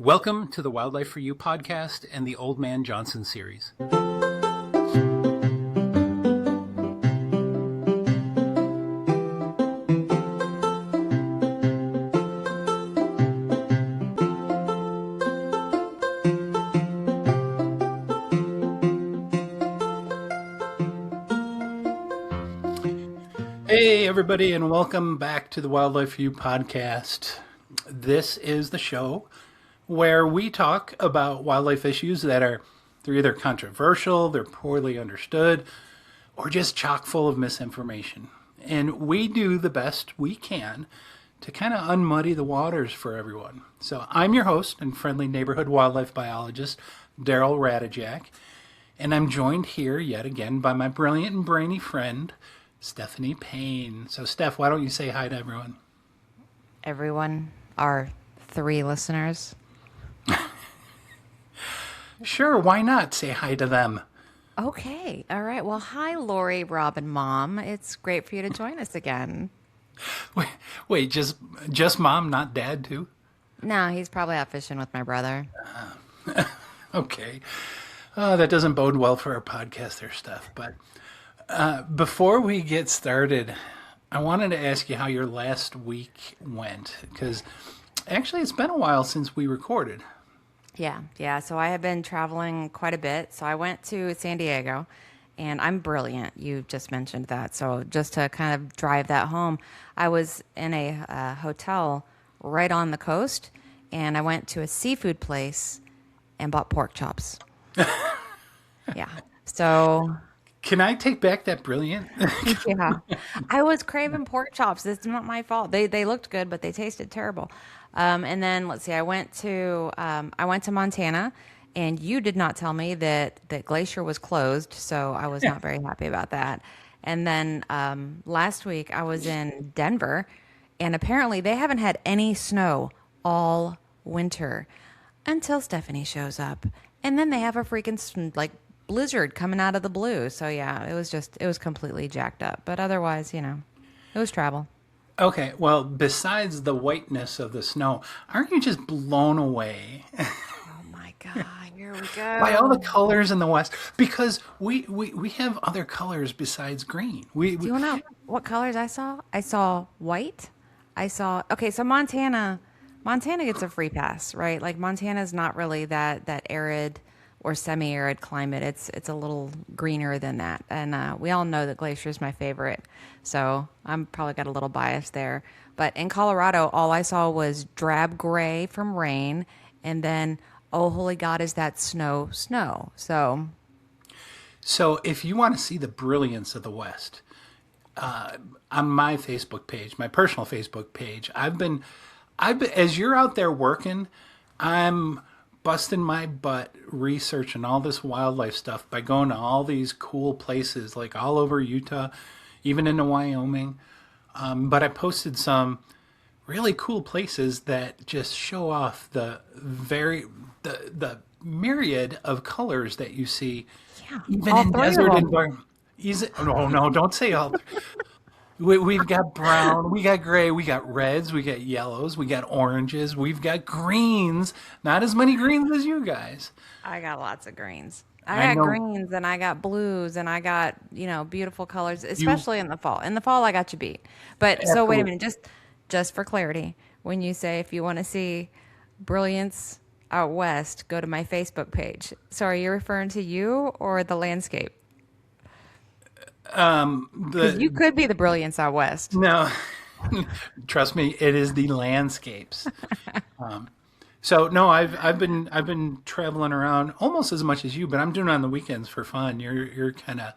Welcome to the Wildlife for You podcast and the Old Man Johnson series. Hey, everybody, and welcome back to the Wildlife for You podcast. This is the show where we talk about wildlife issues they're either controversial, they're poorly understood, or just chock full of misinformation. And we do the best we can to kind of unmuddy the waters for everyone. So I'm your host and friendly neighborhood wildlife biologist, Daryl Radijak, and I'm joined here yet again by my brilliant and brainy friend, Stephanie Payne. So, Steph, why don't you say hi to everyone? Everyone, our 3 listeners. Sure, why not say hi to them? Okay, all right. Well, hi, Lori, Rob, and Mom. It's great for you to join us again. Wait, just Mom, not Dad, too? No, he's probably out fishing with my brother. Okay. That doesn't bode well for our podcast there, Steph. But before we get started, I wanted to ask you how your last week went, because actually it's been a while since we recorded. Yeah. So I have been traveling quite a bit. So I went to San Diego, and I'm brilliant. You just mentioned that. So just to kind of drive that home, I was in a hotel right on the coast, and I went to a seafood place and bought pork chops. Yeah. So... Can I take back that brilliant? Yeah, I was craving pork chops. It's not my fault. They looked good, but they tasted terrible. And then let's see. I went to Montana, and you did not tell me that Glacier was closed, so I was not very happy about that. And then last week I was in Denver, and apparently they haven't had any snow all winter until Stephanie shows up, and then they have a freaking blizzard coming out of the blue. So yeah, it was completely jacked up. But otherwise, it was travel. Okay, well, besides the whiteness of the snow, aren't you just blown away Oh my God, here we go. by all the colors in the West? Because we have other colors besides green. Do you want to know what colors I saw? I saw white. Okay, so Montana gets a free pass, right? Like Montana's not really that arid or semi-arid climate. It's a little greener than that. And we all know that Glacier is my favorite. So I'm probably got a little bias there. But in Colorado, all I saw was drab gray from rain. And then, oh, holy God, is that snow. So if you want to see the brilliance of the West, on my Facebook page, my personal Facebook page, I've been as you're out there working, I'm busting my butt researching all this wildlife stuff by going to all these cool places, like all over Utah, even into Wyoming. But I posted some really cool places that just show off the myriad of colors that you see, even in desert environments. No, don't say all. We've got brown, we got gray, we got reds, we got yellows, we got oranges, we've got greens. Not as many greens as you guys. I got lots of greens. I got greens and I got blues and I got, beautiful colors, especially in the fall. In the fall, I got you beat. But so wait a minute, just for clarity, when you say if you want to see brilliance out west, go to my Facebook page. So are you referring to you or the landscape? Because you could be the brilliance out west. No, trust me, it is the landscapes. So no, I've been traveling around almost as much as you, but I'm doing it on the weekends for fun. You're kind of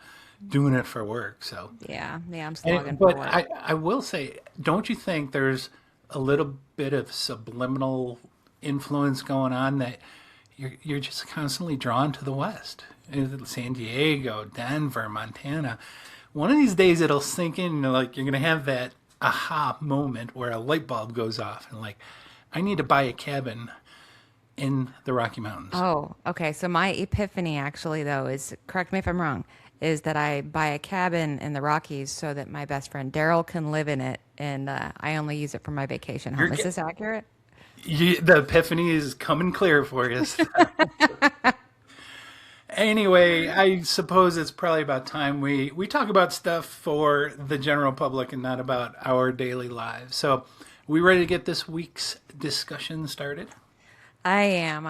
doing it for work. So yeah, I'm slogging for work. But I will say, don't you think there's a little bit of subliminal influence going on that you're just constantly drawn to the West? San Diego, Denver, Montana. One of these days it'll sink in, like you're going to have that aha moment where a light bulb goes off and like, I need to buy a cabin in the Rocky Mountains. Oh, okay. So my epiphany actually though is, correct me if I'm wrong, is that I buy a cabin in the Rockies so that my best friend Daryl can live in it and I only use it for my vacation home. Is this accurate? The epiphany is coming clear for you. Anyway, I suppose it's probably about time we talk about stuff for the general public and not about our daily lives. So, we ready to get this week's discussion started? I am.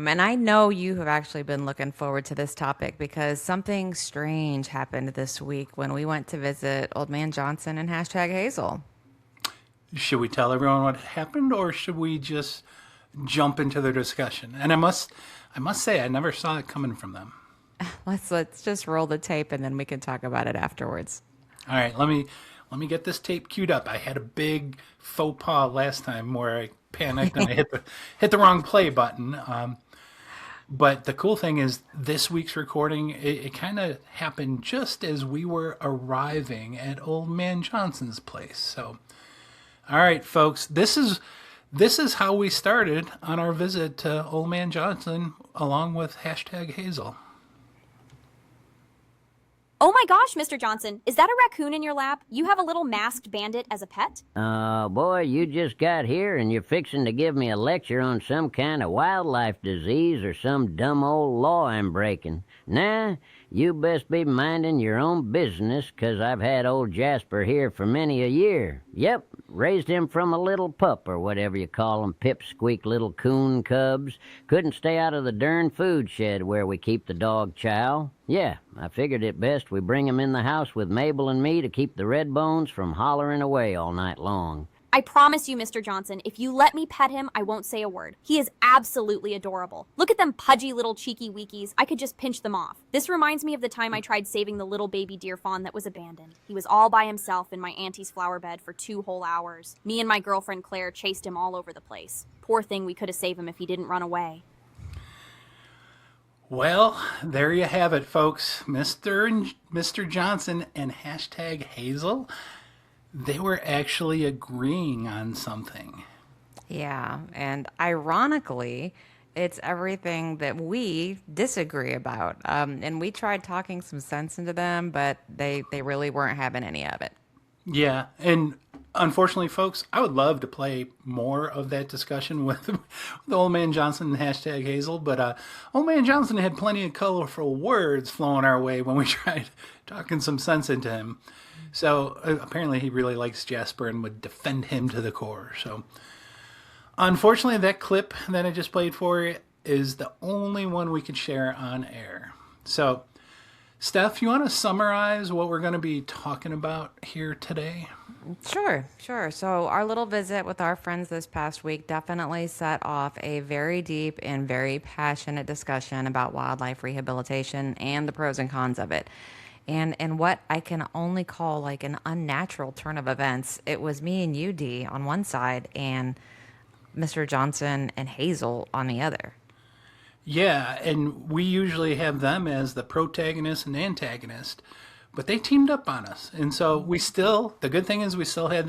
And I know you have actually been looking forward to this topic because something strange happened this week when we went to visit Old Man Johnson and hashtag Hazel. Should we tell everyone what happened, or should we just jump into the discussion? And I must say, I never saw it coming from them. Let's just roll the tape and then we can talk about it afterwards. All right, let me get this tape queued up. I had a big faux pas last time where I panicked and I hit the wrong play button. But the cool thing is, this week's recording it kind of happened just as we were arriving at Old Man Johnson's place. So, all right, folks, this is how we started on our visit to Old Man Johnson, along with hashtag Hazel. Oh my gosh, Mr. Johnson, is that a raccoon in your lap? You have a little masked bandit as a pet? Boy, you just got here and you're fixing to give me a lecture on some kind of wildlife disease or some dumb old law I'm breaking. Nah, you best be minding your own business, 'cause I've had old Jasper here for many a year. Yep, raised him from a little pup or whatever you call 'em, pipsqueak little coon cubs. Couldn't stay out of the darn food shed where we keep the dog chow. Yeah, I figured it best we bring him in the house with Mabel and me to keep the red bones from hollering away all night long. I promise you, Mr. Johnson, if you let me pet him, I won't say a word. He is absolutely adorable. Look at them pudgy little cheeky weekies. I could just pinch them off. This reminds me of the time I tried saving the little baby deer fawn that was abandoned. He was all by himself in my auntie's flower bed for 2 whole hours. Me and my girlfriend Claire chased him all over the place. Poor thing, we could have saved him if he didn't run away. Well, there you have it, folks. Mr. Johnson and hashtag Hazel, they were actually agreeing on something. Yeah, and ironically, it's everything that we disagree about. And we tried talking some sense into them, but they really weren't having any of it. Yeah, and unfortunately, folks, I would love to play more of that discussion with Old Man Johnson and hashtag Hazel, but Old Man Johnson had plenty of colorful words flowing our way when we tried talking some sense into him. So apparently he really likes Jasper and would defend him to the core. So unfortunately, that clip that I just played for you is the only one we could share on air. So, Steph, you want to summarize what we're going to be talking about here today? Sure. So our little visit with our friends this past week definitely set off a very deep and very passionate discussion about wildlife rehabilitation and the pros and cons of it. And what I can only call like an unnatural turn of events. It was me and you, D, on one side, and Mr. Johnson and Hazel on the other. Yeah, and we usually have them as the protagonist and antagonist, but they teamed up on us, and so the good thing is we still had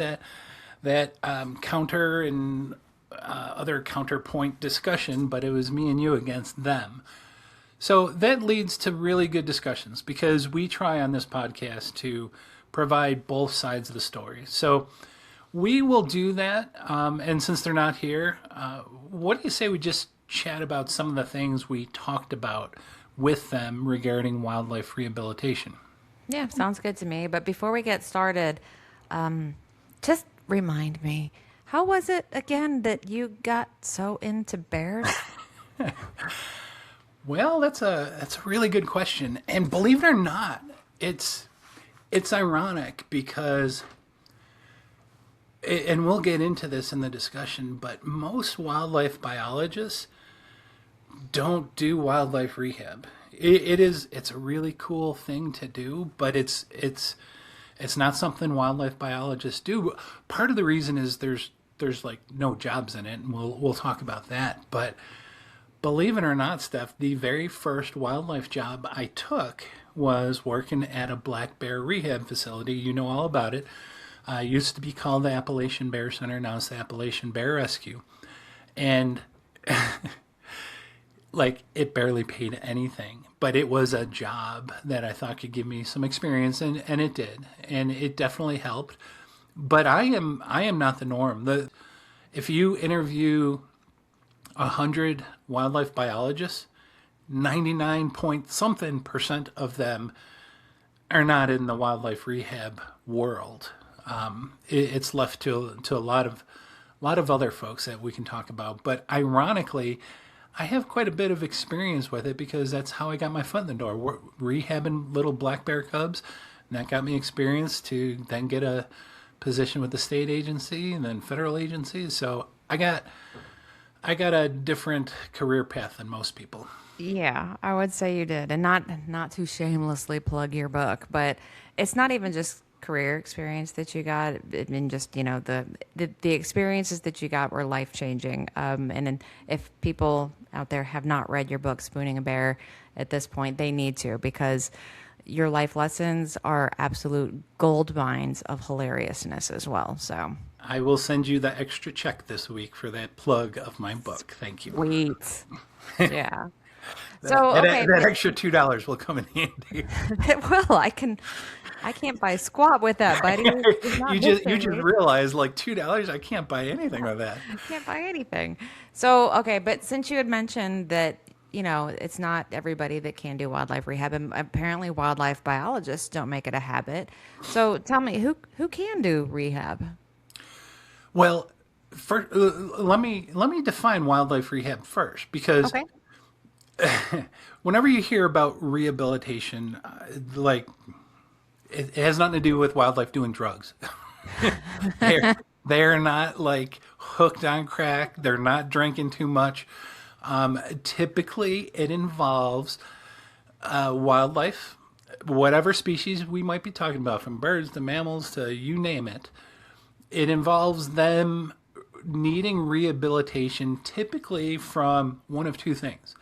that counter and other counterpoint discussion, but it was me and you against them. So that leads to really good discussions because we try on this podcast to provide both sides of the story. So we will do that, and since they're not here, what do you say we just chat about some of the things we talked about with them regarding wildlife rehabilitation? Yeah, sounds good to me. But before we get started, just remind me, how was it again that you got so into bears? Well, that's a really good question, and believe it or not, it's ironic because, and we'll get into this in the discussion, but most wildlife biologists don't do wildlife rehab. It's a really cool thing to do, but it's not something wildlife biologists do. Part of the reason is there's like no jobs in it, and we'll talk about that. But believe it or not, Steph, the very first wildlife job I took was working at a black bear rehab facility. You know all about it. It used to be called the Appalachian Bear Center. Now it's the Appalachian Bear Rescue. And like, it barely paid anything, but it was a job that I thought could give me some experience, and it did. And it definitely helped. But I am not the norm. if you interview 100 wildlife biologists, 99 point something percent of them are not in the wildlife rehab world. It's left to a lot of other folks that we can talk about. But ironically, I have quite a bit of experience with it because that's how I got my foot in the door. Rehabbing little black bear cubs, and that got me experience to then get a position with the state agency and then federal agencies. So I got a different career path than most people. Yeah, I would say you did. And not to shamelessly plug your book, but it's not even just career experience that you got. I mean, just, the experiences that you got were life-changing. If people out there have not read your book, Spooning a Bear, at this point, they need to, because your life lessons are absolute gold mines of hilariousness as well. So I will send you the extra check this week for that plug of my book. Thank you. sweet. Yeah. So okay, that extra $2 will come in handy. well, I can't buy squat with that, buddy. It's not You just realize like $2, I can't buy anything with that. I can't buy anything. So okay, but since you had mentioned that it's not everybody that can do wildlife rehab, and apparently wildlife biologists don't make it a habit. So tell me, who can do rehab? Well, first, let me define wildlife rehab first, because Okay. whenever you hear about rehabilitation, like it has nothing to do with wildlife doing drugs. They're not like hooked on crack. They're not drinking too much. Typically, it involves wildlife, whatever species we might be talking about, from birds to mammals to you name it. It involves them needing rehabilitation, typically from one of two things.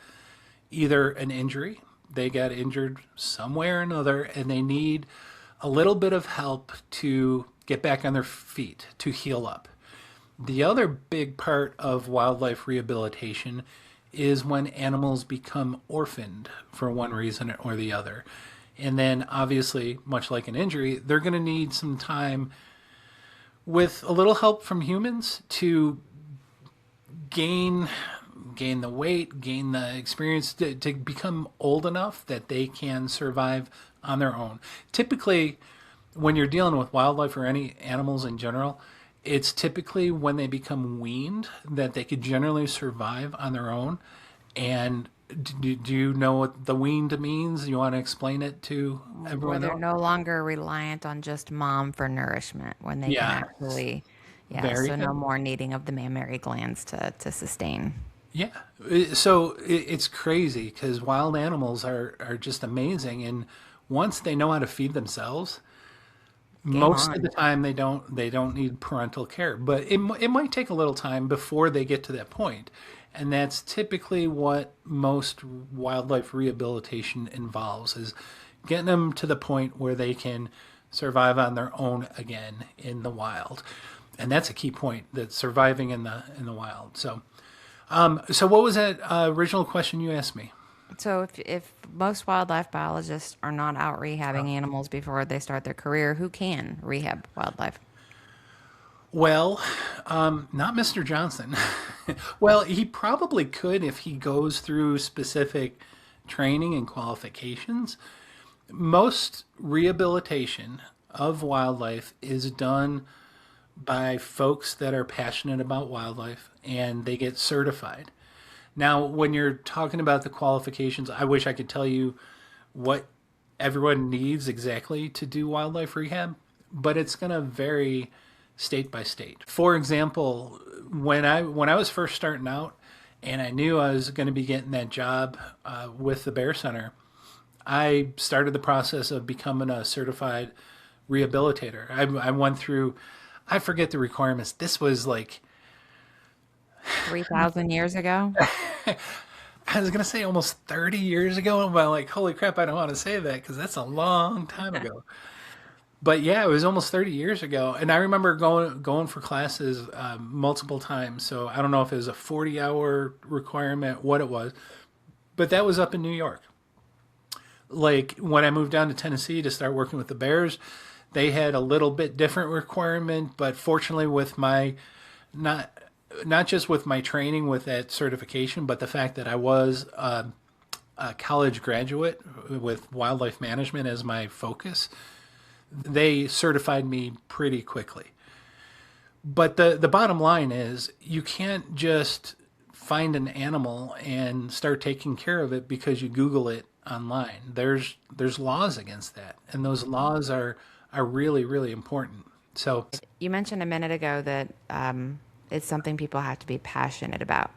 Either an injury, they got injured somewhere or another, and they need a little bit of help to get back on their feet, to heal up. The other big part of wildlife rehabilitation is when animals become orphaned for one reason or the other. And then obviously, much like an injury, they're going to need some time with a little help from humans to gain the weight, gain the experience to become old enough that they can survive on their own. Typically, when you're dealing with wildlife or any animals in general, it's typically when they become weaned that they could generally survive on their own. And do you know what the weaned means? You want to explain it to Where everyone they're else? no longer reliant on just mom for nourishment, when they Yeah. can actually, Very so good. no more needing of the mammary glands to sustain. Yeah. So it's crazy because wild animals are just amazing. And once they know how to feed themselves, most on. of the time they don't need parental care. But it might take a little time before they get to that point. And that's typically what most wildlife rehabilitation involves, is getting them to the point where they can survive on their own again in the wild. And that's a key point, that surviving in the wild. So what was that original question you asked me? So if most wildlife biologists are not out rehabbing animals before they start their career, who can rehab wildlife? Well, not Mr. Johnson. Well, he probably could if he goes through specific training and qualifications. Most rehabilitation of wildlife is done by folks that are passionate about wildlife, and they get certified. Now, when you're talking about the qualifications, I wish I could tell you what everyone needs exactly to do wildlife rehab, but it's going to vary state by state. For example, when I was first starting out and I knew I was going to be getting that job with the Bear Center, I started the process of becoming a certified rehabilitator. I went through, I forget the requirements. This was like 3,000 years ago? I was going to say almost 30 years ago, but I'm like, holy crap, I don't want to say that because that's a long time ago. But yeah, it was almost 30 years ago. And I remember going for classes multiple times. So I don't know if it was a 40-hour requirement, what it was. But that was up in New York. Like when I moved down to Tennessee to start working with the Bears, they had a little bit different requirement. But fortunately with my not not just with my training with that certification, but the fact that I was a college graduate with wildlife management as my focus, they certified me pretty quickly. But the bottom line is you can't just find an animal and start taking care of it because you Google it online. There's laws against that, and those laws are really, really important. So You mentioned a minute ago that it's something people have to be passionate about.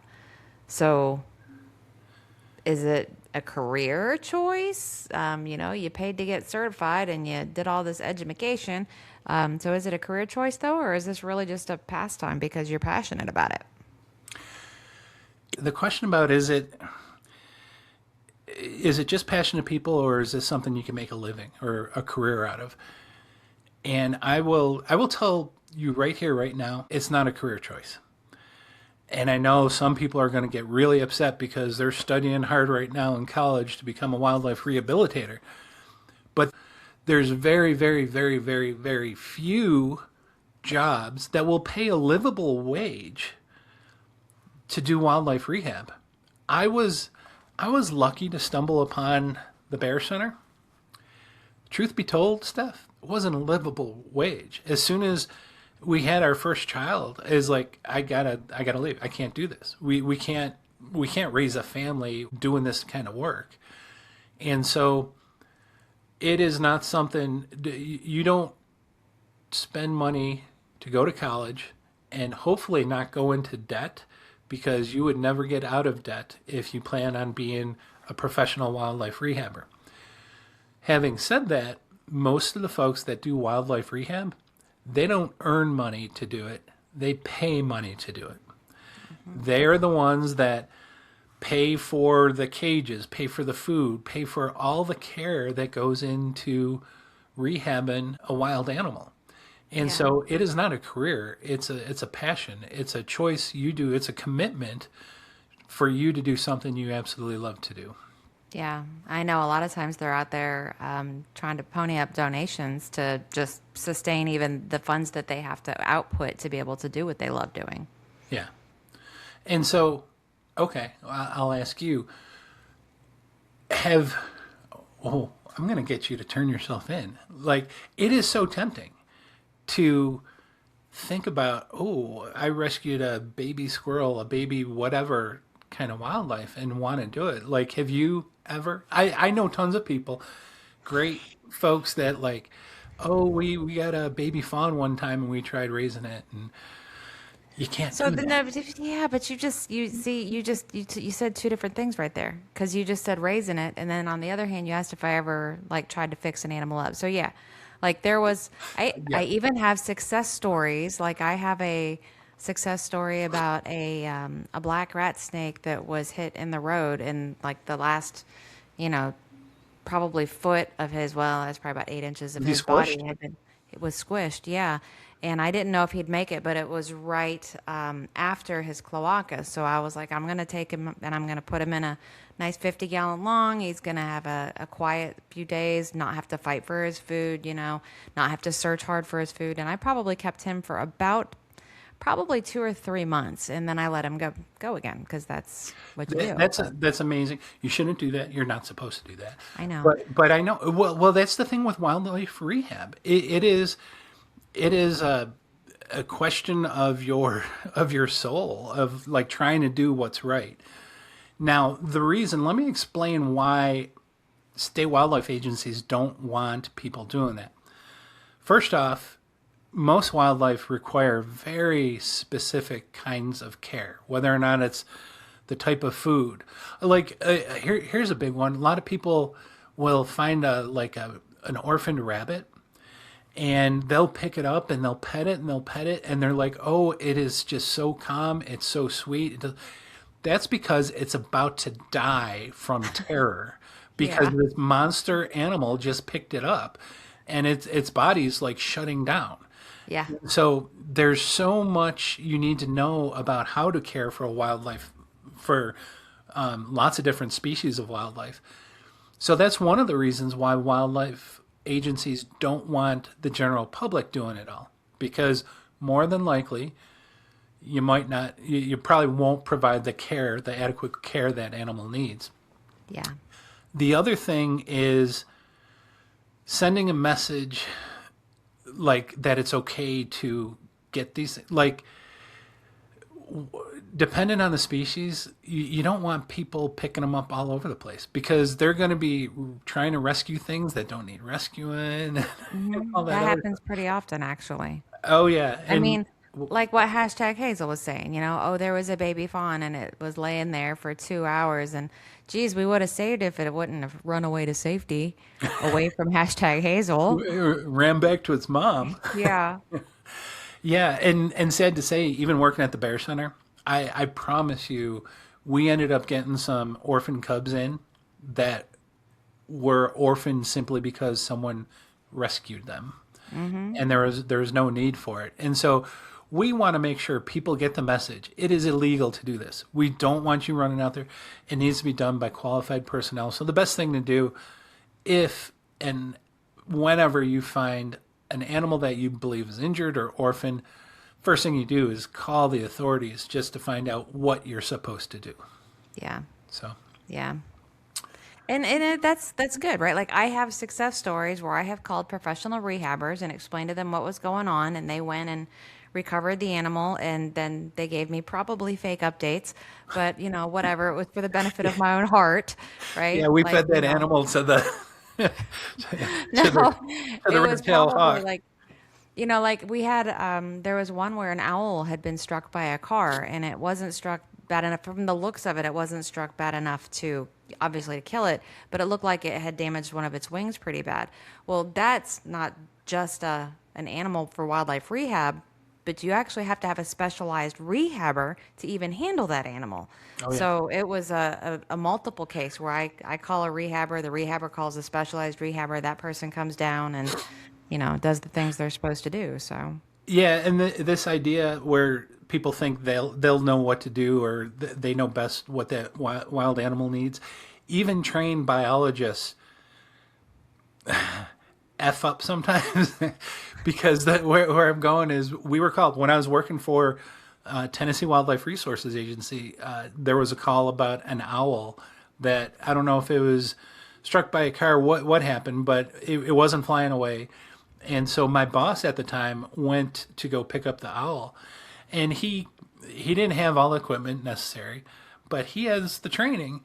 So is it a career choice? You paid to get certified and you did all this education. So is it a career choice though, or is this really just a pastime because you're passionate about it? the question about is it just passionate people, or is this something you can make a living or a career out of? And I will tell you right here, right now, it's not a career choice. And I know some people are going to get really upset because they're studying hard right now in college to become a wildlife rehabilitator. But there's very, very, very, very, very few jobs that will pay a livable wage to do wildlife rehab. I was lucky to stumble upon the Bear Center. Truth be told, Steph, it wasn't a livable wage. As soon as we had our first child, is like I gotta leave. I can't do this. We can't raise a family doing this kind of work. And so it is not something you don't spend money to go to college and hopefully not go into debt, because you would never get out of debt if you plan on being a professional wildlife rehabber. Having said that, most of the folks that do wildlife rehab, they don't earn money to do it. They pay money to do it. Mm-hmm. They're the ones that pay for the cages, pay for the food, pay for all the care that goes into rehabbing a wild animal. And so it is not a career. It's a passion. It's a choice you do. It's a commitment for you to do something you absolutely love to do. Yeah, I know a lot of times they're out there trying to pony up donations to just sustain even the funds that they have to output to be able to do what they love doing. Yeah. And so, okay, I'll ask you, I'm going to get you to turn yourself in. Like, it is so tempting to think about, I rescued a baby squirrel, a baby whatever kind of wildlife, and want to do it. Like, have you ever? I know tons of people, great folks that like, we got a baby fawn one time and we tried raising it, and you can't So do the that. no, yeah, but you said two different things right there, because you just said raising it, and then on the other hand, you asked if I ever like tried to fix an animal up. So yeah, like there was, I even have success stories. Like I have a success story about a black rat snake that was hit in the road, and like the last, probably foot of his, well, that's probably about 8 inches of Was he his body squished? it was squished, yeah. And I didn't know if he'd make it, but it was right after his cloaca. So I was like, I'm going to take him and I'm going to put him in a nice 50-gallon long. He's going to have a quiet few days, not have to fight for his food, not have to search hard for his food. And I probably kept him for about probably 2 or 3 months. And then I let him go again, because that's what you do. That's amazing. You shouldn't do that. You're not supposed to do that. I know. But I know. Well, that's the thing with wildlife rehab. It is a question of your soul, of like trying to do what's right. Now, let me explain why state wildlife agencies don't want people doing that. First off, most wildlife require very specific kinds of care, whether or not it's the type of food. Like here's a big one. A lot of people will find an orphaned rabbit, and they'll pick it up and they'll pet it and they'll pet it, and they're like, it is just so calm, it's so sweet. That's because it's about to die from terror, because Yeah. this monster animal just picked it up, and its body's like shutting down. Yeah. So there's so much you need to know about how to care for a wildlife, for lots of different species of wildlife. So that's one of the reasons why wildlife agencies don't want the general public doing it all, because more than likely you might not, you probably won't provide the adequate care that animal needs. Yeah. The other thing is sending a message like that it's okay to get these, like, dependent on the species, you don't want people picking them up all over the place because they're going to be trying to rescue things that don't need rescuing. And all That that other. happens pretty often, actually. Oh yeah, I and mean, like what hashtag Hazel was saying, oh, there was a baby fawn and it was laying there for 2 hours. And geez, we would have saved it if it wouldn't have run away to safety away from hashtag Hazel. ran back to its mom. Yeah. Yeah, and sad to say, even working at the Bear Center, I promise you, we ended up getting some orphan cubs in that were orphaned simply because someone rescued them, and there was no need for it. And so we want to make sure people get the message. It is illegal to do this. We don't want you running out there. It needs to be done by qualified personnel. So the best thing to do, if and whenever you find an animal that you believe is injured or orphaned, first thing you do is call the authorities just to find out what you're supposed to do. Yeah. So, Yeah. That's good, right? Like I have success stories where I have called professional rehabbers and explained to them what was going on, and they went and recovered the animal, and then they gave me probably fake updates, but whatever, it was for the benefit of my own heart, right? yeah, we Like, fed that animal to the to no, the it was red-tailed probably hawk. like like we had there was one where an owl had been struck by a car, and it wasn't struck bad enough. From the looks of it, it wasn't struck bad enough to obviously to kill it, but it looked like it had damaged one of its wings pretty bad. Well, that's not just an animal for wildlife rehab, but you actually have to have a specialized rehabber to even handle that animal. Oh, yeah. So it was a multiple case where I call a rehabber, the rehabber calls a specialized rehabber, that person comes down and does the things they're supposed to do. So Yeah, and this idea where people think they'll know what to do or they know best what that wild animal needs, even trained biologists F up sometimes because where I'm going is we were called when I was working for Tennessee Wildlife Resources Agency. There was a call about an owl that I don't know if it was struck by a car, what happened, but it wasn't flying away. And so my boss at the time went to go pick up the owl, and he didn't have all the equipment necessary, but he has the training,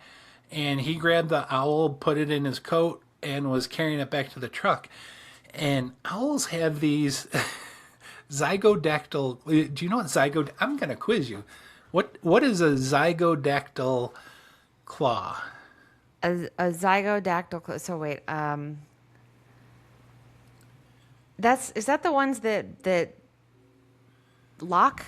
and he grabbed the owl, put it in his coat, and was carrying it back to the truck. And owls have these zygodactyl. Do you know what zygod? I'm gonna quiz you. What is a zygodactyl claw? a zygodactyl. So wait, is that the ones that lock?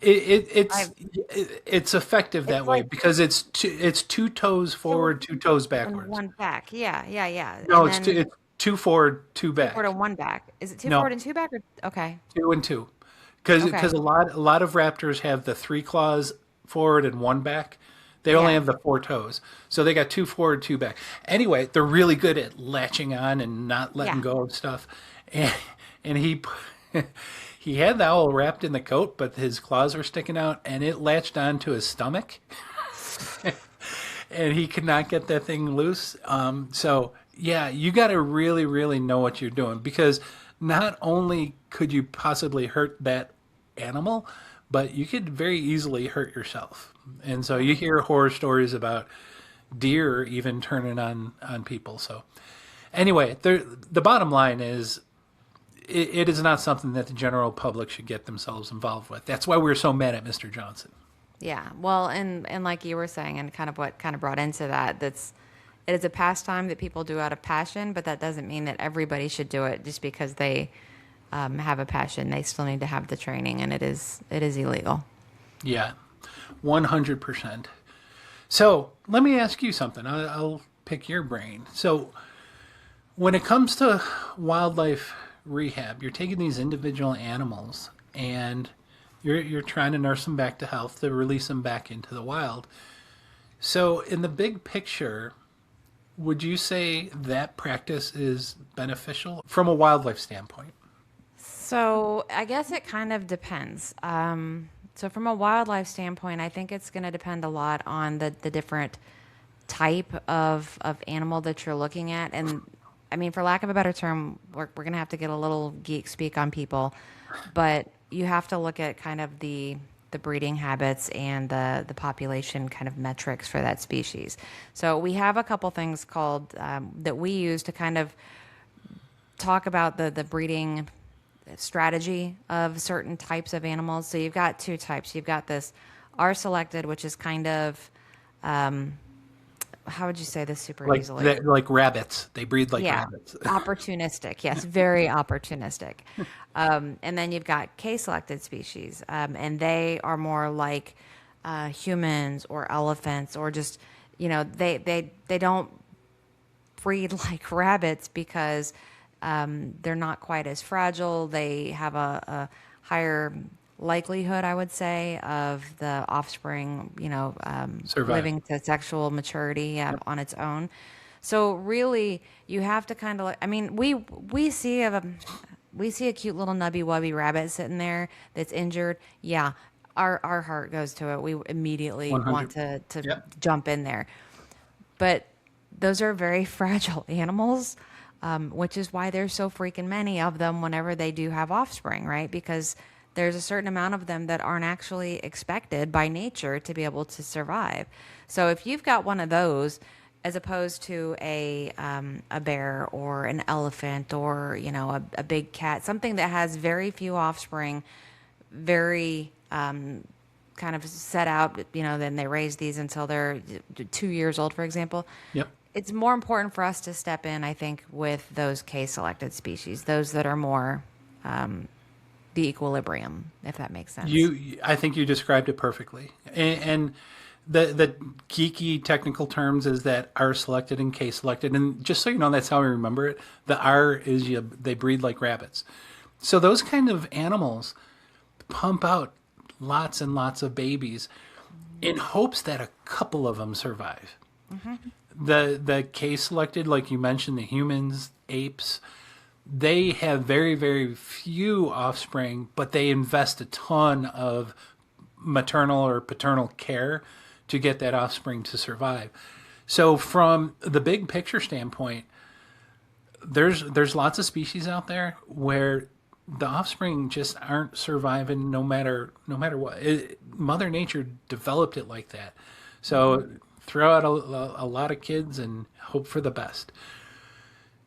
It's effective that It's way like because it's two toes forward, two toes and backwards. one back. Yeah, yeah, yeah. No, And then it's two forward, two two back. forward and one back. Is it two No, forward and two back? Or, okay, two and two, because okay, a lot of raptors have the three claws forward and one back. They only yeah, have the four toes, so they got two forward, two back. Anyway, they're really good at latching on and not letting yeah. go of stuff. And he he had the owl wrapped in the coat, but his claws were sticking out, and it latched onto his stomach, and he could not get that thing loose. So yeah, you got to really, really know what you're doing because not only could you possibly hurt that animal, but you could very easily hurt yourself. And so you hear horror stories about deer even turning on people. So anyway, the bottom line is it is not something that the general public should get themselves involved with. That's why we're so mad at Mr. Johnson. Yeah. Well, and like you were saying, and kind of what kind of brought into that, it is a pastime that people do out of passion, but that doesn't mean that everybody should do it just because they have a passion. They still need to have the training, and it is illegal. Yeah, 100%. So let me ask you something. I'll pick your brain. So when it comes to wildlife rehab, you're taking these individual animals and you're trying to nurse them back to health to release them back into the wild. So in the big picture, would you say that practice is beneficial from a wildlife standpoint? So I guess it kind of depends. So from a wildlife standpoint, I think it's going to depend a lot on the different type of animal that you're looking at. And I mean, for lack of a better term, we're going to have to get a little geek speak on people, but you have to look at kind of the breeding habits and the population kind of metrics for that species. So we have a couple things called that we use to kind of talk about the breeding strategy of certain types of animals. So you've got two types. You've got this R selected, which is kind of how would you say this super easily? Like rabbits. They breed like Yeah, rabbits. opportunistic. Yes, very opportunistic. And then you've got K-selected species, and they are more like humans or elephants, or just they don't breed like rabbits because they're not quite as fragile. They have a higher likelihood, I would say, of the offspring, Survive. living to sexual maturity on its own. So really, you have to kind of. I mean, we see a cute little nubby wubby rabbit sitting there that's injured. Yeah, our heart goes to it. We immediately 100. want to Yep. jump in there. But those are very fragile animals, which is why there's so freaking many of them whenever they do have offspring, right? Because there's a certain amount of them that aren't actually expected by nature to be able to survive. So if you've got one of those, as opposed to a bear or an elephant or a big cat, something that has very few offspring, very kind of set out, then they raise these until they're 2 years old, for example. Yep. It's more important for us to step in, I think, with those K-selected species, those that are more the equilibrium, if that makes sense. I think you described it perfectly. And the geeky technical terms is that R selected and K selected. And just so you know, that's how I remember it. The R is they breed like rabbits. So those kind of animals pump out lots and lots of babies in hopes that a couple of them survive. Mm-hmm. The K selected, like you mentioned, the humans, apes, they have very, very few offspring, but they invest a ton of maternal or paternal care to get that offspring to survive. So from the big picture standpoint, there's lots of species out there where the offspring just aren't surviving no matter what. Mother Nature developed it like that. So throw out a lot of kids and hope for the best.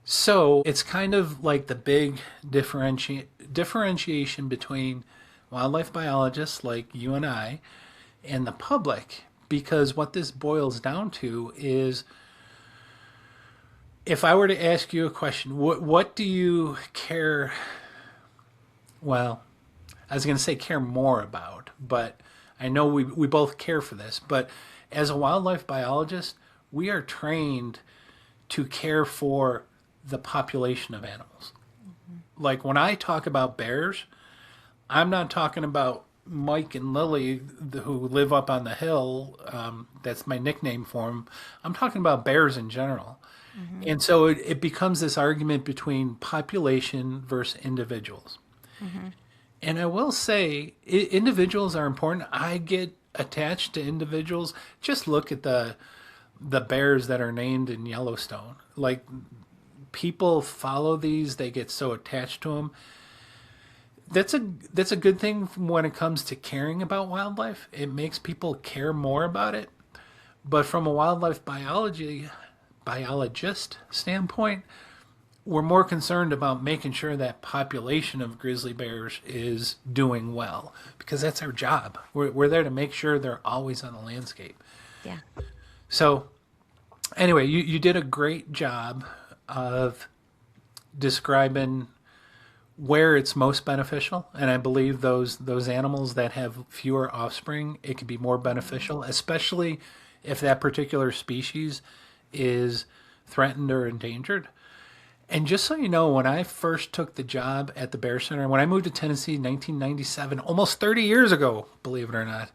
So it's kind of like the big differentiation between wildlife biologists like you and I and the public, because what this boils down to is, if I were to ask you a question, what do you care? Well, I was going to say care more about, but I know we both care for this. But as a wildlife biologist, we are trained to care for the population of animals. Mm-hmm. Like when I talk about bears, I'm not talking about Mike and Lily who live up on the hill. That's my nickname for them. I'm talking about bears in general. Mm-hmm. And so it becomes this argument between population versus individuals. Mm-hmm. And I will say individuals are important. I get attached to individuals. Just look at the bears that are named in Yellowstone. Like, people follow these, they get so attached to them. That's a good thing when it comes to caring about wildlife. It makes people care more about it. But from a wildlife biologist standpoint, we're more concerned about making sure that population of grizzly bears is doing well, because that's our job. We're there to make sure they're always on the landscape. Yeah. So anyway, you did a great job of describing where it's most beneficial, and I believe those animals that have fewer offspring, it could be more beneficial, especially if that particular species is threatened or endangered. And just so you know, when I first took the job at the Bear Center, when I moved to Tennessee in 1997, almost 30 years ago, believe it or not,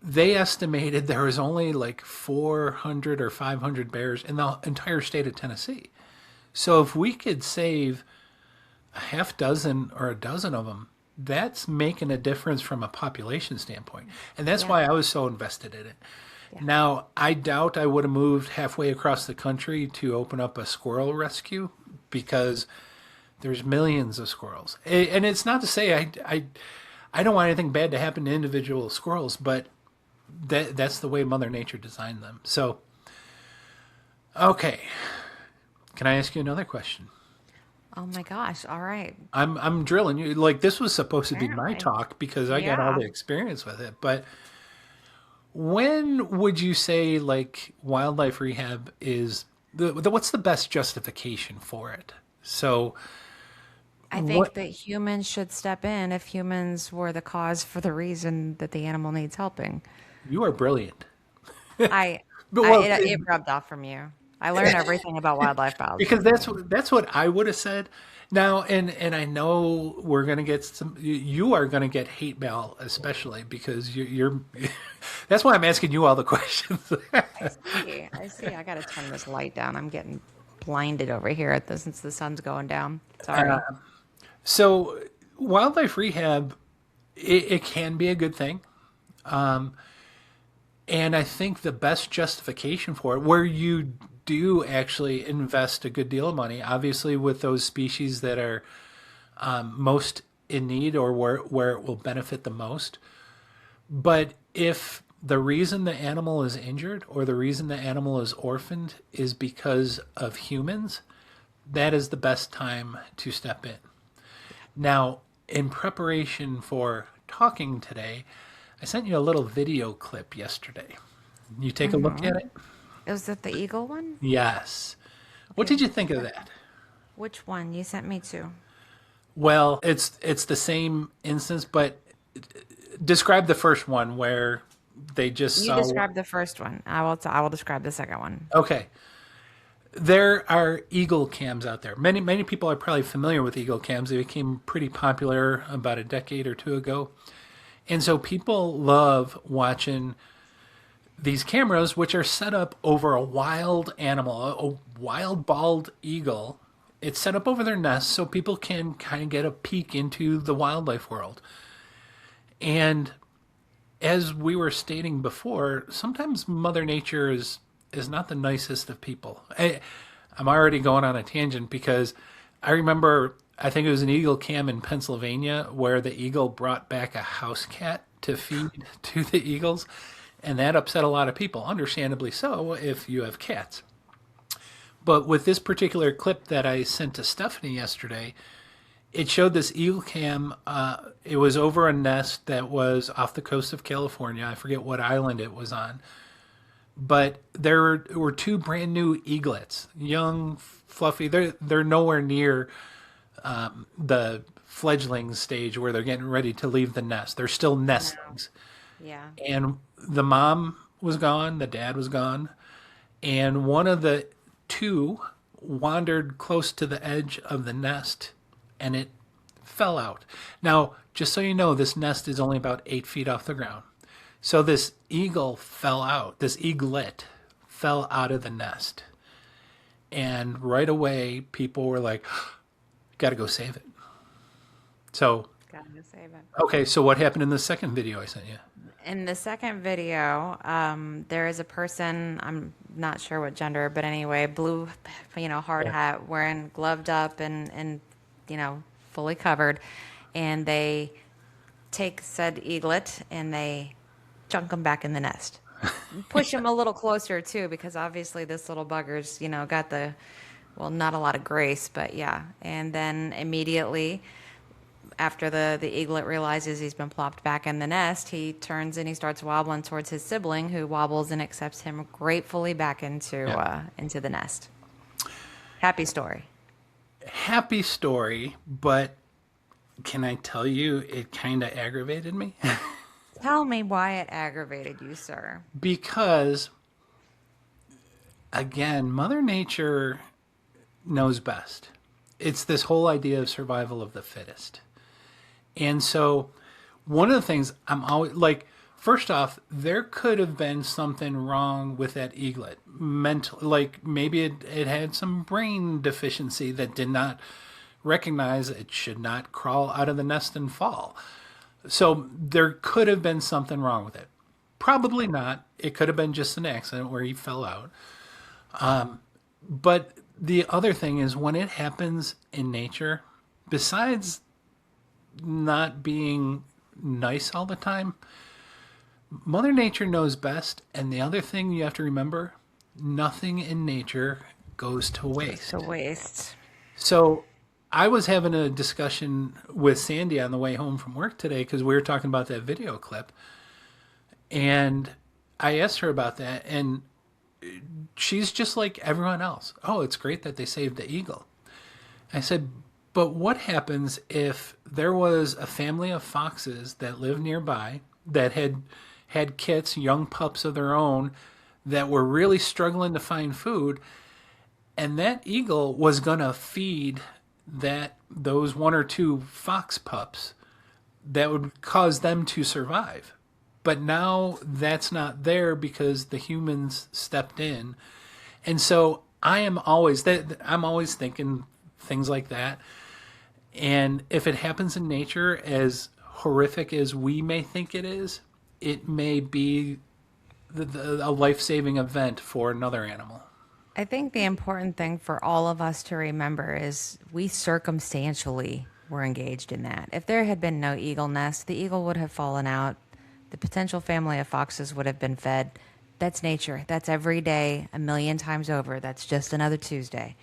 they estimated there was only like 400 or 500 bears in the entire state of Tennessee. So if we could save a half dozen or a dozen of them, that's making a difference from a population standpoint. And that's Yeah. why I was so invested in it. Yeah. Now, I doubt I would have moved halfway across the country to open up a squirrel rescue because there's millions of squirrels. And it's not to say I don't want anything bad to happen to individual squirrels, but that's the way Mother Nature designed them. So, okay. Can I ask you another question? Oh my gosh. All right. I'm drilling you. Like this was supposed to be my Apparently. talk because I got all Yeah. the experience with it. But when would you say like wildlife rehab is what's the best justification for it? So I think what that humans should step in if humans were the cause for the reason that the animal needs helping. you are brilliant. I, But I well, it rubbed off from you. I learned everything about wildlife biology because from you. that's what I would have said. Now, and I know we're gonna get some. You are gonna get hate mail, especially because you're. That's why I'm asking you all the questions. I see. I got to turn this light down. I'm getting blinded over here at this since the sun's going down. Sorry. So, wildlife rehab, it can be a good thing. And I think the best justification for it, where you do actually invest a good deal of money, obviously with those species that are most in need or where it will benefit the most. But if the reason the animal is injured or the reason the animal is orphaned is because of humans, that is the best time to step in. Now, in preparation for talking today, I sent you a little video clip yesterday. You take a look at it? Was it the eagle one? Yes. What did you think of that? Which one? You sent me to. Well, it's the same instance, but describe the first one where they just You saw. described the first one. I will describe the second one. Okay. There are eagle cams out there. Many people are probably familiar with eagle cams. They became pretty popular about a decade or two ago. And so people love watching these cameras, which are set up over a wild animal, a wild bald eagle. It's set up over their nest so people can kind of get a peek into the wildlife world. And as we were stating before, sometimes Mother Nature is not the nicest of people. I'm already going on a tangent because I remember, I think it was an eagle cam in Pennsylvania where the eagle brought back a house cat to feed to the eagles. And that upset a lot of people, understandably so, if you have cats. But with this particular clip that I sent to Stephanie yesterday, it showed this eagle cam. It was over a nest that was off the coast of California. I forget what island it was on. But there were two brand new eaglets, young, fluffy. They're nowhere near the fledgling stage where they're getting ready to leave the nest. They're still nestlings. Yeah. And the mom was gone, the dad was gone, and one of the two wandered close to the edge of the nest and it fell out. Now, just so you know, this nest is only about 8 feet off the ground. So this eagle fell out, this eaglet fell out of the nest. And right away, people were like, got to go save it. So, Gotta go save it. okay, so what happened in the second video I sent you? In the second video, there is a person, I'm not sure what gender, but anyway, blue, hard hat, wearing gloved up and fully covered. And they take said eaglet and they chunk him back in the nest. Push him a little closer too, because obviously this little bugger's, got not a lot of grace, but yeah. And then immediately after the eaglet realizes he's been plopped back in the nest, he turns and he starts wobbling towards his sibling, who wobbles and accepts him gratefully back into the nest. Happy story. Happy story, but can I tell you it kind of aggravated me? Tell me why it aggravated you, sir. Because, again, Mother Nature knows best. It's this whole idea of survival of the fittest. And so one of the things I'm always like, first off, there could have been something wrong with that eaglet. Mental, like maybe it had some brain deficiency that did not recognize it should not crawl out of the nest and fall. So there could have been something wrong with it. Probably not. It could have been just an accident where he fell out. But the other thing is when it happens in nature, besides not being nice all the time, Mother Nature knows best. And the other thing you have to remember, nothing in nature goes to waste. To waste. So I was having a discussion with Sandy on the way home from work today because we were talking about that video clip. And I asked her about that, and she's just like everyone else. Oh, it's great that they saved the eagle. I said, but what happens if there was a family of foxes that lived nearby that had kits, young pups of their own, that were really struggling to find food, and that eagle was going to feed those one or two fox pups that would cause them to survive. But now that's not there because the humans stepped in. And so I'm always thinking things like that. And if it happens in nature, as horrific as we may think it is, it may be a life-saving event for another animal. I think the important thing for all of us to remember is we circumstantially were engaged in that. If there had been no eagle nest, the eagle would have fallen out. The potential family of foxes would have been fed. That's nature. That's every day, a million times over. That's just another Tuesday.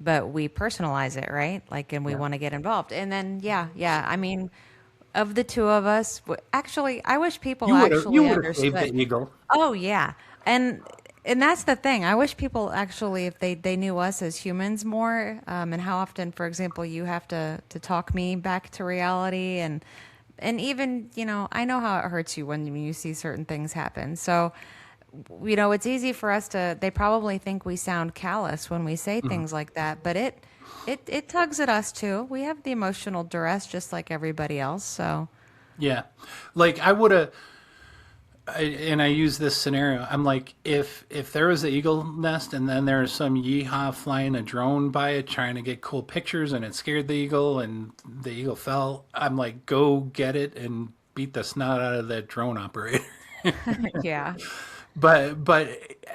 But we personalize it, right? And we want to get involved. And then, yeah. I mean, of the two of us, actually, I wish people You would have understood. saved the eagle. Oh, yeah. And that's the thing. I wish people actually, if they knew us as humans more, and how often, for example, you have to talk me back to reality, and even, I know how it hurts you when you see certain things happen. So, it's easy for us they probably think we sound callous when we say things like that, but it tugs at us too. We have the emotional duress just like everybody else. So, yeah, I would have. And I use this scenario. I'm like, if there was an eagle nest and then there's some yeehaw flying a drone by it trying to get cool pictures and it scared the eagle and the eagle fell, I'm like, go get it and beat the snot out of that drone operator. yeah. But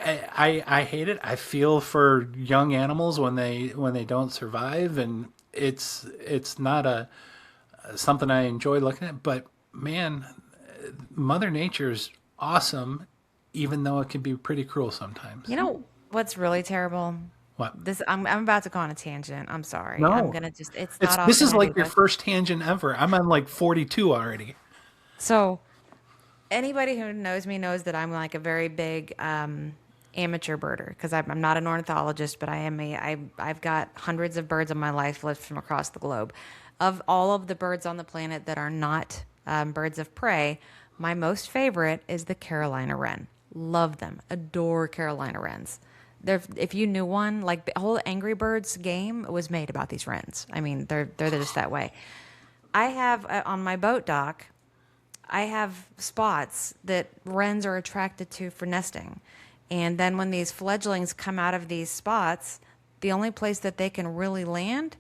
I hate it. I feel for young animals when they don't survive, and it's not something I enjoy looking at. But man, Mother Nature's awesome, even though it can be pretty cruel sometimes. You know what's really terrible? What? I'm about to go on a tangent. I'm sorry. No. I'm gonna just. It's not. This is often I like do your this. first tangent ever. I'm on 42 already. So, anybody who knows me knows that I'm like a very big amateur birder because I'm not an ornithologist, but I've got hundreds of birds on my life list from across the globe. Of all of the birds on the planet that are not birds of prey, my most favorite is the Carolina wren. Love them. Adore Carolina wrens. If you knew one, like the whole Angry Birds game was made about these wrens. I mean, they're just that way. I have on my boat dock, I have spots that wrens are attracted to for nesting. And then when these fledglings come out of these spots, the only place that they can really land,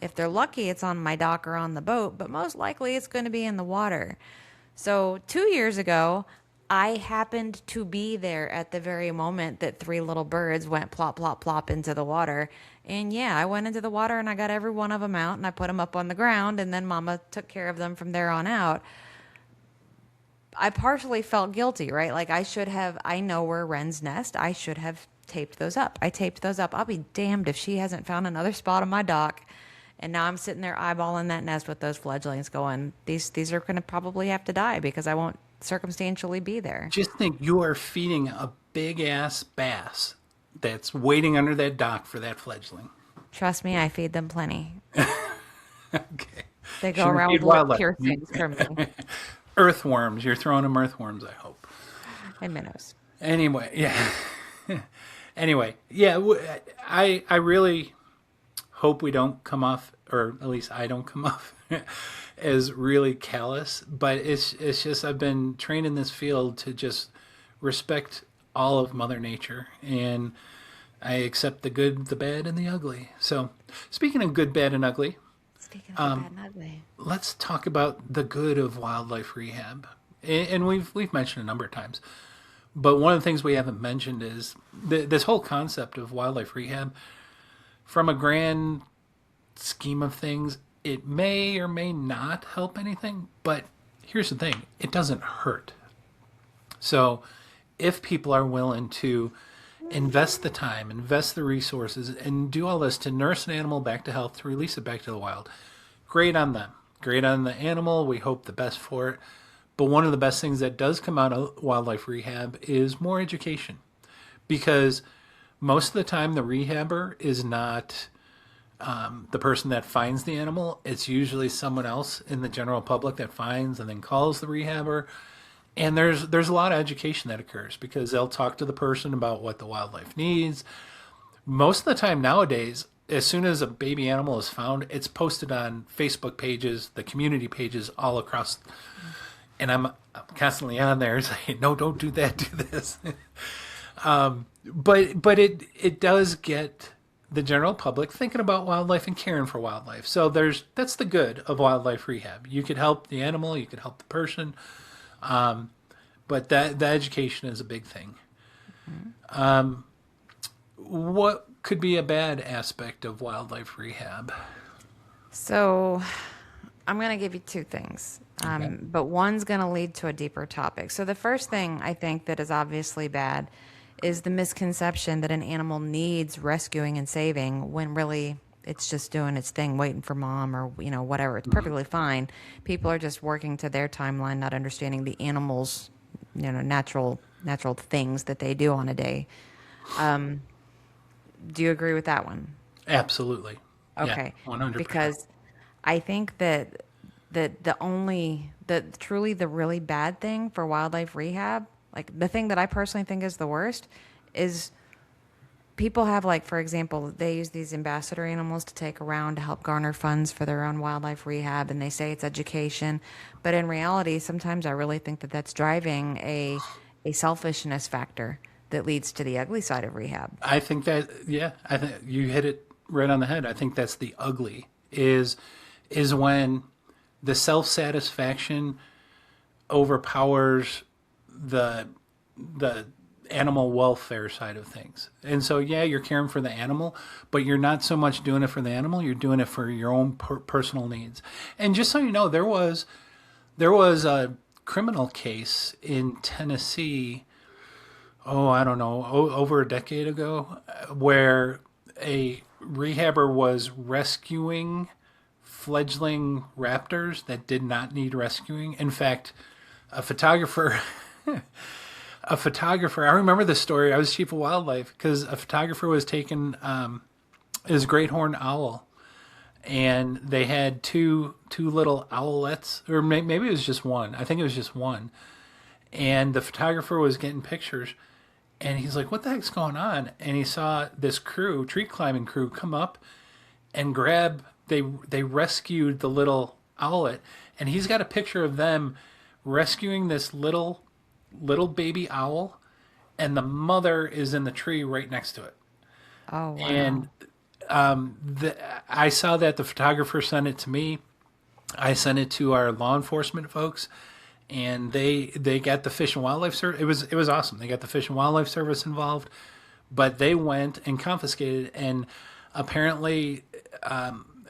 if they're lucky, it's on my dock or on the boat, but most likely it's going to be in the water. So 2 years ago, I happened to be there at the very moment that three little birds went plop, plop, plop into the water. And yeah, I went into the water and I got every one of them out and I put them up on the ground, and then Mama took care of them from there on out. I partially felt guilty, right? Like I know where wrens nest. I should have taped those up. I taped those up. I'll be damned if she hasn't found another spot on my dock. And now I'm sitting there eyeballing that nest with those fledglings going, these are going to probably have to die because I won't circumstantially be there. Just think, you are feeding a big-ass bass that's waiting under that dock for that fledgling. Trust me, I feed them plenty. Okay. They go Shouldn't around feed with little wildlife. piercings from me. Earthworms. You're throwing them earthworms, I hope. And minnows. Anyway, yeah. Anyway, yeah, I really hope we don't come off, or at least I don't come off as really callous, but it's just I've been trained in this field to just respect all of Mother Nature, and I accept the good, the bad, and the ugly. So, speaking of good, bad, and ugly, Speaking of the bad and ugly. Let's talk about the good of wildlife rehab. And we've mentioned a number of times. But one of the things we haven't mentioned is this whole concept of wildlife rehab. From a grand scheme of things, it may or may not help anything. But here's the thing. It doesn't hurt. So if people are willing to invest the time, invest the resources, and do all this to nurse an animal back to health, to release it back to the wild, great on them. Great on the animal. We hope the best for it. But one of the best things that does come out of wildlife rehab is more education. Because most of the time the rehabber is not the person that finds the animal. It's usually someone else in the general public that finds and then calls the rehabber. And there's a lot of education that occurs because they'll talk to the person about what the wildlife needs. Most of the time nowadays, as soon as a baby animal is found, it's posted on Facebook pages, the community pages all across. And I'm constantly on there saying, no, don't do that, do this. But it does get the general public thinking about wildlife and caring for wildlife. So that's the good of wildlife rehab. You could help the animal, you could help the person. But the education is a big thing. What could be a bad aspect of wildlife rehab? So I'm going to give you two things, Okay. but one's going to lead to a deeper topic. So the first thing I think that is obviously bad is the misconception that an animal needs rescuing and saving when really it's just doing its thing, waiting for mom or, whatever. It's perfectly fine. People are just working to their timeline, not understanding the animals, natural things that they do on a day. Do you agree with that one? Absolutely. Okay. Yeah, 100%. Because I think that truly the really bad thing for wildlife rehab, like the thing that I personally think is the worst, is people have, like, for example, they use these ambassador animals to take around to help garner funds for their own wildlife rehab, and they say it's education. But in reality, sometimes I really think that that's driving a selfishness factor that leads to the ugly side of rehab. I think that, I think you hit it right on the head. I think that's the ugly is when the self-satisfaction overpowers the animal welfare side of things. And so, you're caring for the animal, but you're not so much doing it for the animal. You're doing it for your own personal needs. And just so you know, there was a criminal case in Tennessee, I don't know, over a decade ago, where a rehabber was rescuing fledgling raptors that did not need rescuing. In fact, a photographer, I remember this story. I was chief of wildlife because a photographer was taking his great horned owl, and they had two little owlets, or maybe it was just one. I think it was just one. And the photographer was getting pictures, and he's like, "What the heck's going on?" And he saw this tree climbing crew, come up and grab. They rescued the little owlet, and he's got a picture of them rescuing this little baby owl, and the mother is in the tree right next to it. Oh, wow. And I saw that the photographer sent it to me. I sent it to our law enforcement folks, and they got the Fish and Wildlife Service. It was awesome. They got the Fish and Wildlife Service involved, but they went and confiscated, and apparently,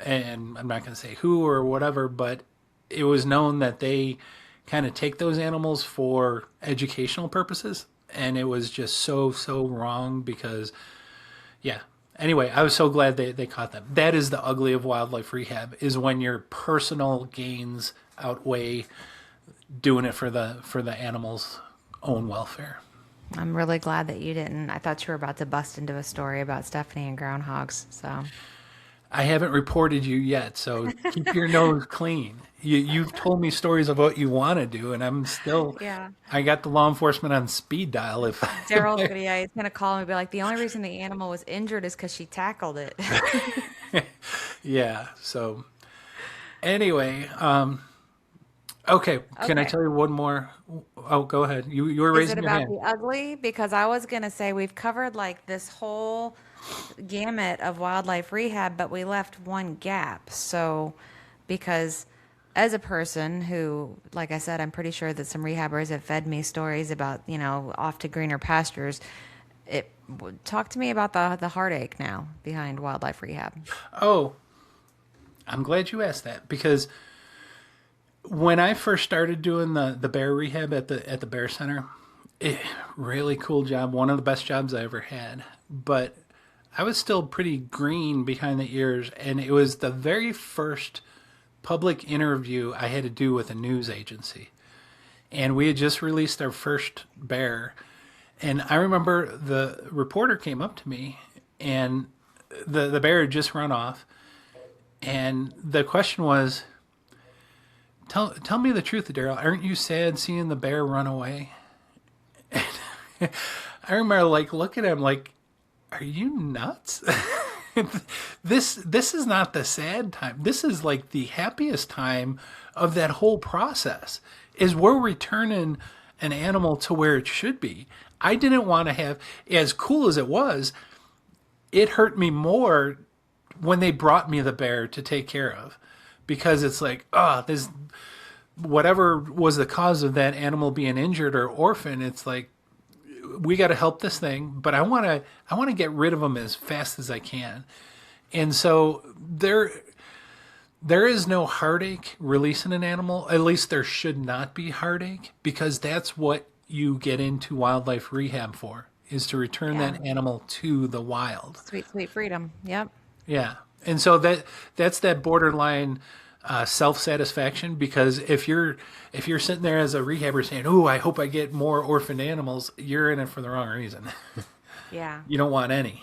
and I'm not going to say who or whatever, but it was known that they kind of take those animals for educational purposes, and it was just so wrong because, Anyway, I was so glad they caught them. That is the ugly of wildlife rehab, is when your personal gains outweigh doing it for the animal's own welfare. I'm really glad that you didn't. I thought you were about to bust into a story about Stephanie and groundhogs. So I haven't reported you yet, so keep your nose clean. You've told me stories of what you want to do, and I'm still. Yeah. I got the law enforcement on speed dial. If Daryl's he's gonna call me and be like, the only reason the animal was injured is because she tackled it. Yeah. So anyway, okay. Can I Okay. tell you one more? Oh, go ahead. You were Is it raising your about hand. the ugly? Because I was gonna say we've covered like this whole gamut of wildlife rehab, but we left one gap. So, because as a person who, like I said, I'm pretty sure that some rehabbers have fed me stories about, off to greener pastures. Talk to me about the heartache now behind wildlife rehab. Oh, I'm glad you asked that because when I first started doing the bear rehab at the bear center, really cool job, one of the best jobs I ever had. But I was still pretty green behind the ears, and it was the very first public interview I had to do with a news agency. And we had just released our first bear. And I remember the reporter came up to me, and the bear had just run off. And the question was, tell me the truth, Daryl. Aren't you sad seeing the bear run away? And I remember looking at him like, are you nuts? This is not the sad time. This is like the happiest time of that whole process. Is we're returning an animal to where it should be. I didn't want to have, as cool as it was, it hurt me more when they brought me the bear to take care of, because it's like, this, whatever was the cause of that animal being injured or orphaned, it's like, we got to help this thing, but I want to get rid of them as fast as I can. And so there is no heartache releasing an animal. At least there should not be heartache, because that's what you get into wildlife rehab for, is to return that animal to the wild. Sweet, sweet freedom. Yep. Yeah. And so that's that borderline self-satisfaction, because if you're sitting there as a rehabber saying, "Oh, I hope I get more orphaned animals," you're in it for the wrong reason. Yeah. You don't want any.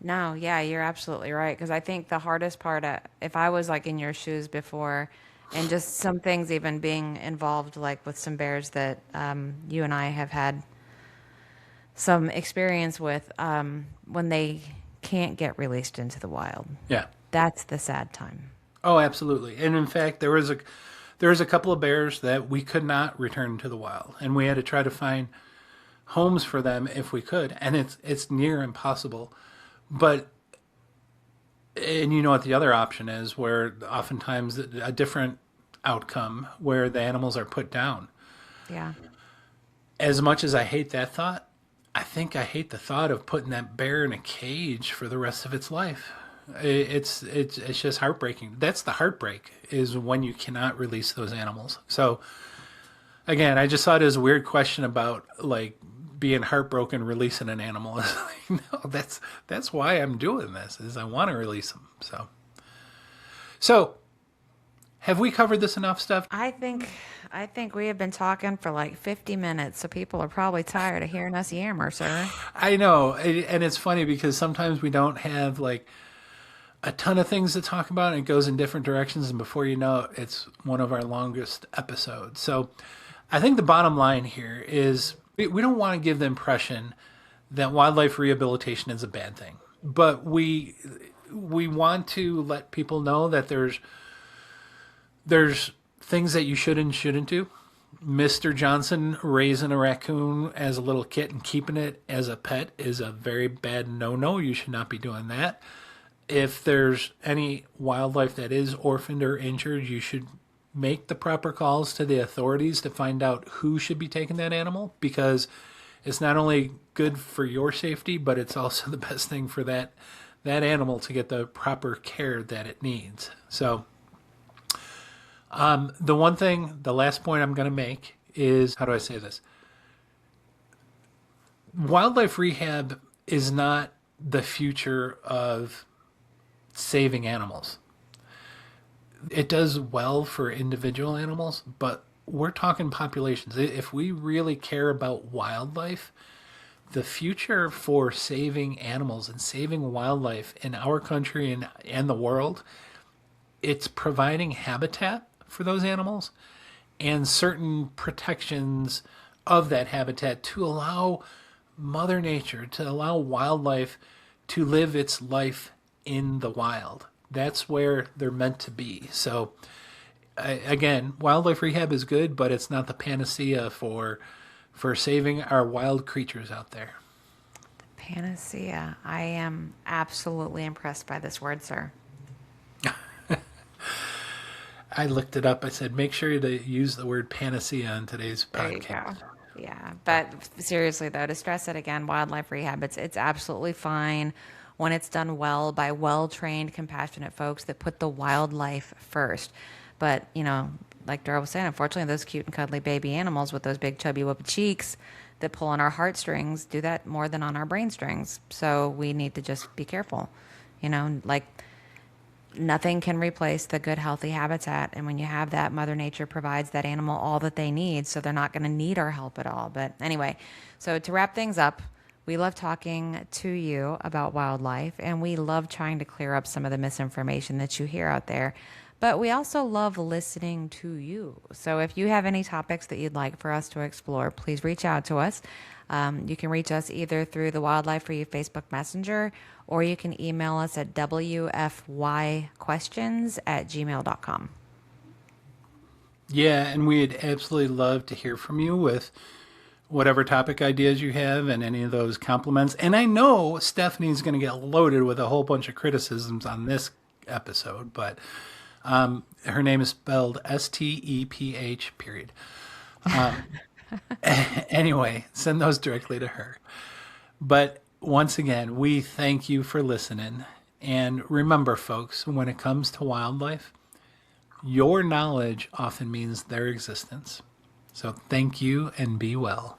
No, yeah, you're absolutely right. Because I think the hardest part, if I was like in your shoes before, and just some things even being involved, like with some bears that you and I have had some experience with, when they can't get released into the wild. Yeah. That's the sad time. Oh, absolutely. And in fact, there was a couple of bears that we could not return to the wild, and we had to try to find homes for them if we could, and it's near impossible. But and you know what the other option is, where oftentimes a different outcome where the animals are put down. Yeah. As much as I hate that thought, I think I hate the thought of putting that bear in a cage for the rest of its life. It's just heartbreaking. That's the heartbreak, is when you cannot release those animals. So again, I just thought it was a weird question about like being heartbroken releasing an animal. It's like, no, that's why I'm doing this, is I want to release them. So have we covered this enough stuff? I think we have been talking for like 50 minutes, so people are probably tired of hearing us yammer, sir. I know, and it's funny because sometimes we don't have like a ton of things to talk about, and it goes in different directions, and before you know it, it's one of our longest episodes. So I think the bottom line here is we don't want to give the impression that wildlife rehabilitation is a bad thing, but we want to let people know that there's things that you should and shouldn't do. Mr. Johnson raising a raccoon as a little kit and keeping it as a pet is a very bad no-no. You should not be doing that. If there's any wildlife that is orphaned or injured, you should make the proper calls to the authorities to find out who should be taking that animal, because it's not only good for your safety, but it's also the best thing for that animal to get the proper care that it needs. So the last point I'm going to make is, how do I say this? Wildlife rehab is not the future of saving animals. It does well for individual animals, but we're talking populations. If we really care about wildlife, the future for saving animals and saving wildlife in our country and the world, it's providing habitat for those animals and certain protections of that habitat to allow Mother Nature, to allow wildlife to live its life in the wild. That's where they're meant to be. So again, wildlife rehab is good, but it's not the panacea for saving our wild creatures out there. The Panacea. I am absolutely impressed by this word, sir. I looked it up. I said, make sure to use the word panacea in today's There you podcast. go. Yeah, but seriously though, to stress it again, wildlife rehab, it's absolutely fine when it's done well by well-trained, compassionate folks that put the wildlife first. But, like Daryl was saying, unfortunately, those cute and cuddly baby animals with those big chubby whoopy cheeks that pull on our heartstrings do that more than on our brain strings. So we need to just be careful. Like nothing can replace the good, healthy habitat. And when you have that, Mother Nature provides that animal all that they need. So they're not going to need our help at all. But anyway, so to wrap things up, we love talking to you about wildlife, and we love trying to clear up some of the misinformation that you hear out there. But we also love listening to you. So if you have any topics that you'd like for us to explore, please reach out to us. You can reach us either through the Wildlife for You Facebook Messenger, or you can email us at wfyquestions@gmail.com. Yeah, and we'd absolutely love to hear from you with whatever topic ideas you have and any of those compliments. And I know Stephanie's going to get loaded with a whole bunch of criticisms on this episode, but her name is spelled Steph, period. Anyway, send those directly to her. But once again, we thank you for listening. And remember, folks, when it comes to wildlife, your knowledge often means their existence. So thank you and be well.